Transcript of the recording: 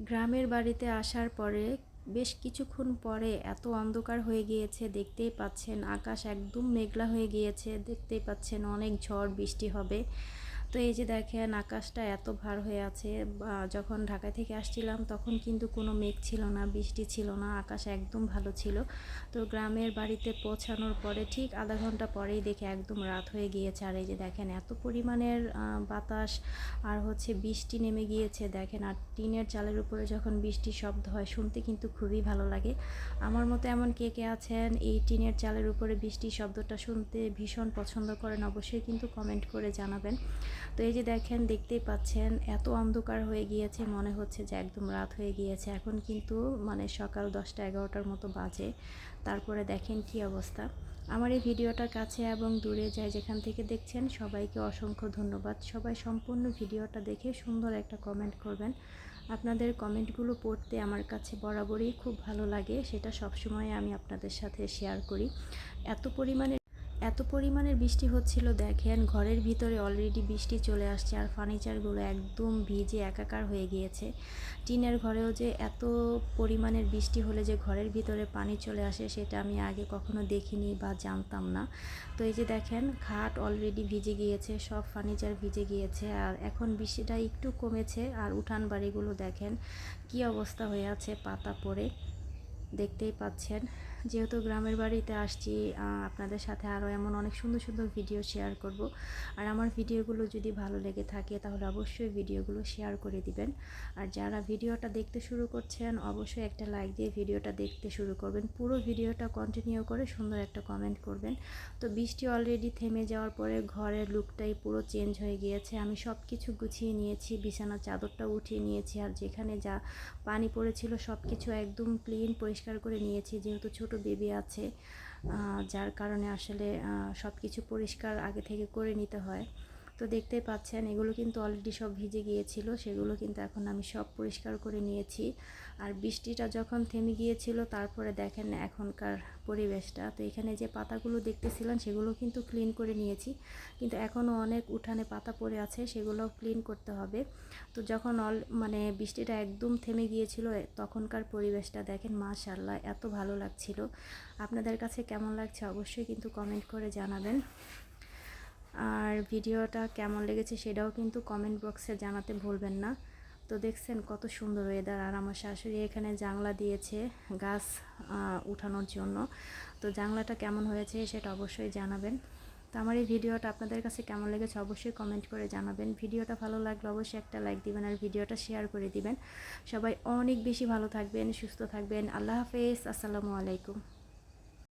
গ্রামের বাড়িতে আসার পরে বেশ কিছুক্ষণ পরে এত অন্ধকার হয়ে গিয়েছে, দেখতেই পাচ্ছেন আকাশ একদম মেঘলা হয়ে গিয়েছে, দেখতেই পাচ্ছেন অনেক ঝড় বৃষ্টি হবে। তো এই যে দেখেন আকাশটা এত ভার হয়ে আছে। যখন ঢাকা থেকে আসছিলাম তখন কিন্তু কোনো মেঘ ছিল না, বৃষ্টি ছিল না, আকাশ একদম ভালো ছিল। তো গ্রামের বাড়িতে পৌঁছানোর পরে ঠিক আধা ঘন্টা পরেই দেখে একদম রাত হয়ে গিয়েছে। আর এই যে দেখেন এত পরিমাণের বাতাস আর হচ্ছে বৃষ্টি নেমে গিয়েছে দেখেন। আর টিনের চালের উপরে যখন বৃষ্টির শব্দ হয় শুনতে কিন্তু খুবই ভালো লাগে। আমার মতো এমন কে কে আছেন এই টিনের চালের উপরে বৃষ্টির শব্দটা শুনতে ভীষণ পছন্দ করেন, অবশ্যই কিন্তু কমেন্ট করে জানাবেন। তো এই যে দেখেন, দেখতেই পাচ্ছেন এত অন্ধকার হয়ে গিয়েছে, মনে হচ্ছে যে একদম রাত হয়ে গিয়েছে। এখন কিন্তু মানে সকাল 10টা-11টার মতো বাজে। তারপরে দেখেন কি অবস্থা। আমার এই ভিডিওটার কাছে এবং দূরে যায় যেখান থেকে দেখছেন সবাইকে অসংখ্য ধন্যবাদ। সবাই সম্পূর্ণ ভিডিওটা দেখে সুন্দর একটা কমেন্ট করবেন। আপনাদের কমেন্টগুলো পড়তে আমার কাছে বরাবরই খুব ভালো লাগে, সেটা সবসময় আমি আপনাদের সাথে শেয়ার করি। এত পরিমাণের বৃষ্টি হচ্ছিল দেখেন, ঘরের ভিতরে অলরেডি বৃষ্টি চলে আসছে আর ফার্নিচারগুলো একদম ভিজে একাকার হয়ে গিয়েছে। টিনের ঘরেও যে এত পরিমাণের বৃষ্টি হলে যে ঘরের ভিতরে পানি চলে আসে সেটা আমি আগে কখনো দেখিনি বা জানতাম না। তো এই যে দেখেন খাট অলরেডি ভিজে গিয়েছে, সব ফার্নিচার ভিজে গিয়েছে। আর এখন বৃষ্টিটা একটু কমেছে আর উঠান বাড়িগুলো দেখেন কি অবস্থা হয়ে আছে পাতা পড়ে, দেখতেই পাচ্ছেন। যেহেতু গ্রামের বাড়িতে আসছি, আপনাদের সাথে আরও এমন অনেক সুন্দর সুন্দর ভিডিও শেয়ার করব। আর আমার ভিডিওগুলো যদি ভালো লেগে থাকে তাহলে অবশ্যই ভিডিওগুলো শেয়ার করে দিবেন। আর যারা ভিডিওটা দেখতে শুরু করছেন অবশ্যই একটা লাইক দিয়ে ভিডিওটা দেখতে শুরু করবেন, পুরো ভিডিওটা কন্টিনিউ করে সুন্দর একটা কমেন্ট করবেন। তো বৃষ্টি অলরেডি থেমে যাওয়ার পরে ঘরের লুকটাই পুরো চেঞ্জ হয়ে গিয়েছে। আমি সব কিছু গুছিয়ে নিয়েছি, বিছানার চাদরটা উঠিয়ে নিয়েছি, আর যেখানে যা পানি পড়েছিল সব কিছু একদম ক্লিন পরিষ্কার করে নিয়েছি। যেহেতু ছোট বেবি আছে, যার কারণে আসলে সব কিছু পরিষ্কার আগে থেকে করে নিতে হয়। তো দেখতেই পাচ্ছেন এগুলো কিন্তু অলরেডি সব ভিজে গিয়েছিল, সেগুলো কিন্তু এখন আমি সব পরিষ্কার করে নিয়েছি। আর বৃষ্টিটা যখন থেমে গিয়েছিল তারপরে দেখেন এখনকার পরিবেশটা। তো এখানে যে পাতাগুলো দেখতেছিলেন সেগুলো কিন্তু ক্লিন করে নিয়েছি, কিন্তু এখনও অনেক উঠানে পাতা পড়ে আছে, সেগুলোও ক্লিন করতে হবে। তো যখন মানে বৃষ্টিটা একদম থেমে গিয়েছিল তখনকার পরিবেশটা দেখেন, মাশাআল্লাহ এত ভালো লাগছিল। আপনাদের কাছে কেমন লাগছে অবশ্যই কিন্তু কমেন্ট করে জানাবেন। আর ভিডিওটা কেমন লেগেছে সেটাও কিন্তু কমেন্ট বক্সে জানাতে ভুলবেন না। তো দেখছেন কত সুন্দর ওয়েদার। আর আমার শাশুড়ি এখানে জানলা দিয়েছে গাছ উঠানোর জন্য। তো জানলাটা কেমন হয়েছে সেটা অবশ্যই জানাবেন। তো আমার এই ভিডিওটা আপনাদের কাছে কেমন লেগেছে অবশ্যই কমেন্ট করে জানাবেন। ভিডিওটা ভালো লাগলে অবশ্যই একটা লাইক দিবেন আর ভিডিওটা শেয়ার করে দিবেন। সবাই অনেক বেশি ভালো থাকবেন, সুস্থ থাকবেন। আল্লাহ হাফেজ, আসসালামু আলাইকুম।